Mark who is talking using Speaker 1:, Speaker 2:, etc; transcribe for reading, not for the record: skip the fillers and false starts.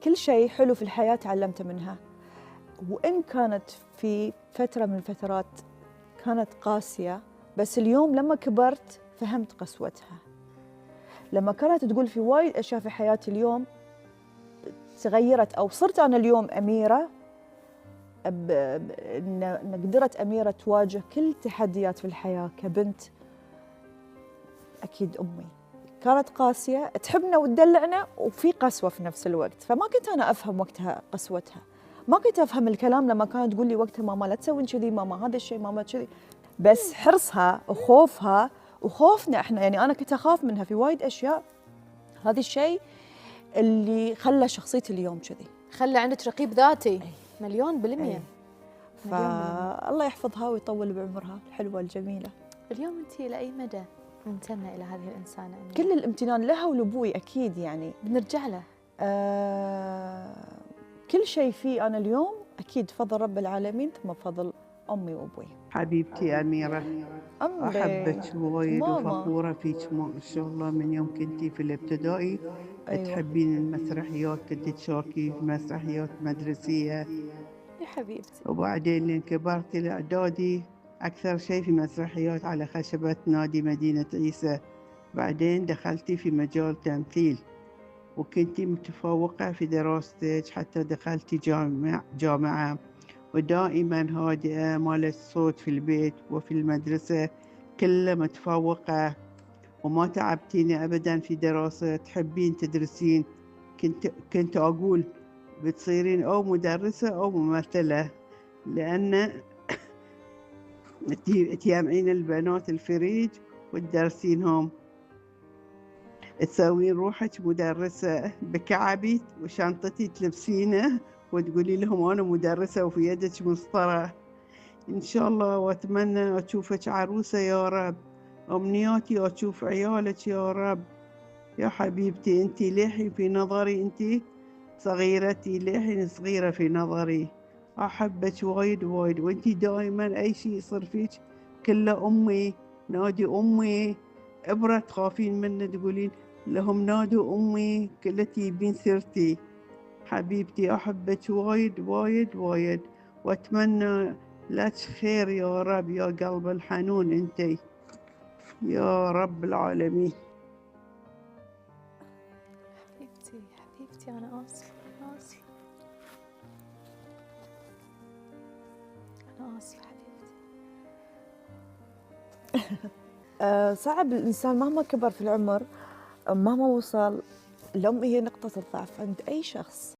Speaker 1: كل شيء حلو في الحياة تعلمته منها، وإن كانت في فترة من الفترات كانت قاسية، بس اليوم لما كبرت فهمت قسوتها. لما كانت تقول في وايد أشياء في حياتي اليوم تغيرت، أو صرت أنا اليوم أميرة، إن قدرت أميرة تواجه كل تحديات في الحياة كبنت. أكيد أمي كانت قاسية، تحبنا وتدلعنا وفي قسوة في نفس الوقت، فما كنت أنا أفهم وقتها قسوتها. ما كنت أفهم الكلام لما كانت تقول لي وقتها ماما لا تسوين كذي، ماما هذا الشيء، ماما كذي. بس حرصها وخوفها وخوفنا إحنا، يعني أنا كنت أخاف منها في وايد أشياء. هذا الشيء اللي خلى شخصيتي اليوم كذي،
Speaker 2: خلى عندك رقيب ذاتي. مليون بالمية.
Speaker 1: فالله يحفظها ويطول بعمرها الحلوة الجميلة.
Speaker 2: اليوم أنت إلى أي مدى ممتنة إلى هذه الإنسانة؟
Speaker 1: كل الامتنان لها ولأبوي أكيد، يعني
Speaker 2: بنرجع له.
Speaker 1: كل شيء فيه أنا اليوم أكيد فضل رب العالمين، ثم فضل أمي وأبوي.
Speaker 3: حبيبتي أميرة،
Speaker 1: أمي
Speaker 3: أحبك وايد
Speaker 1: ماما.
Speaker 3: وفخورة فيك ما شاء الله. من يوم كنتي في الابتدائي تحبين المسرحيات، كنت تشاركي في مسرحيات مدرسية،
Speaker 2: يا حبيبتي.
Speaker 3: وبعدين لين كبرتي الإعدادي أكثر شيء في مسرحيات على خشبة نادي مدينة عيسى. بعدين دخلتي في مجال تمثيل وكنتي متفوقة في دراستك، حتى دخلتي جامعة ودائما هادئة، مالت صوت في البيت وفي المدرسة كلها متفوقة، وما تعبتيني أبدا في دراسة، تحبين تدرسين. كنت أقول بتصيرين أو مدرسة أو ممثلة، لأن تجمعين البنات الفريج وتدرسينهم، تسوين روحك مدرسة بكعبي وشنطتي تلبسينه وتقولي لهم أنا مدرسة وفي يدك مسطرة. إن شاء الله، وأتمنى أشوفك عروسة يا رب. أمنياتي أشوف عيالك يا رب. يا حبيبتي أنتي لحي في نظري، أنتي صغيرتي لحين صغيرة في نظري. أحبك وايد وايد، وأنتي دائما أي شيء يصير فيك كله أمي، نادي أمي. إبرة تخافين منه تقولين لهم نادوا أمي، كله تجيبين سيرتي. حبيبتي أحبك وايد وايد وايد، وأتمنى لك خير يا رب، يا قلب الحنون أنتي يا رب العالمين.
Speaker 2: حبيبتي حبيبتي، أنا آسفة أنا آسفة أنا آسفة حبيبتي.
Speaker 1: صعب الإنسان مهما كبر في العمر، مهما وصل، الأم هي نقطة الضعف عند أي شخص.